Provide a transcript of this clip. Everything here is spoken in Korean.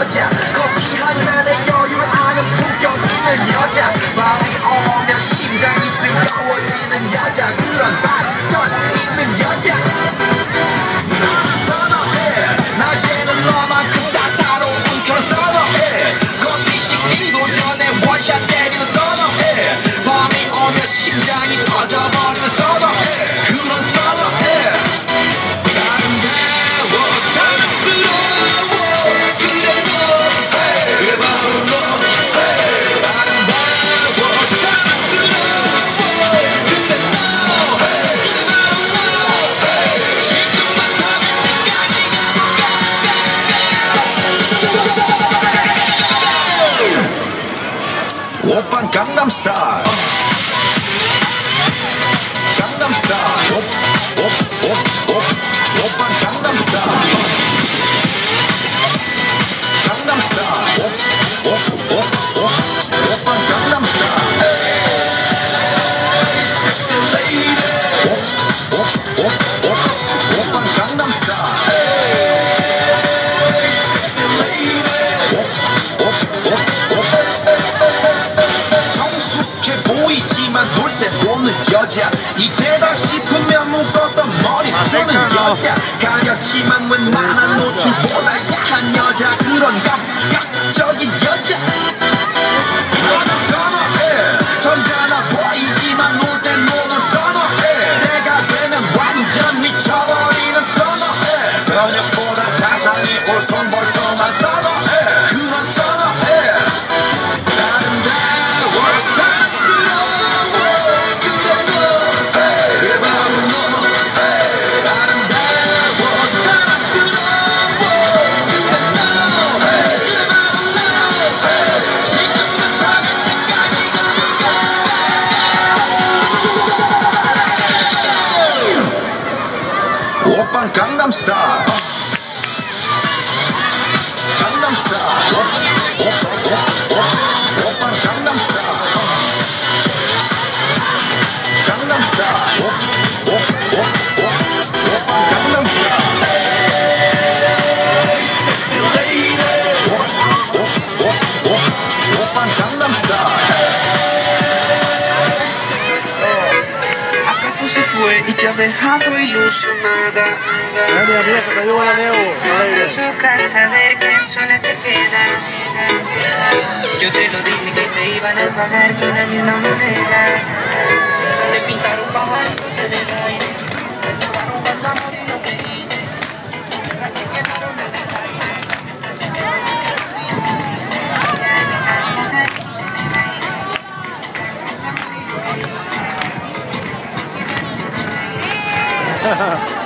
여자 커피 한 잔에 여유를 아는 품격 있는 여자 마음이 오면 심장이 뜨거워지는 여자 그런 반전 있는 여자 나는 선호해 낮에는 너만큼 따사로운 그런 선호해 커피 식기도 전에 원샷 때리는 선호해 마음이 오면 심장이 터져버리는 선호해 그런 선호해 오빤 강남스타일 강남스타일 오빤 강남스타일 강남스타일 오빤 강남스타일 섹시 레이디 오빤 강남스타일 섹시 레이디 보이지만 놀 때 노는 여자 이때다 싶으면 묶었던 머리 푸는 여자 가렸지만 웬만한 노출보다 야한 여자 그런 감각적인 여자 나는 선호해 점잖아 보이지만 놀 때 노는 선호해 내가 되면 완전 미쳐버리는 선호해 변형보다 사상이 올통벌통한 선호해 그런 선호해 오빤 강남스타일 강남스타일 오빤 강남스타일 강남스타일 오빤 강남스타일 섹시 레이디 오빤 강남스타일 ¿Acaso se fue y te ha dejado ilusionada? Me choca saber que sola te quedas. Yo te lo dije que te iban a pagar de una misma moneda. Te pintaron pajaritos en el aire. Te juraron falso amor y no te diste. Esas se quedaron en el aire. Estas se quedaron en el aire. Te pintaron pajaritos en el aire. Te juraron falso amor y no te diste. Yeah.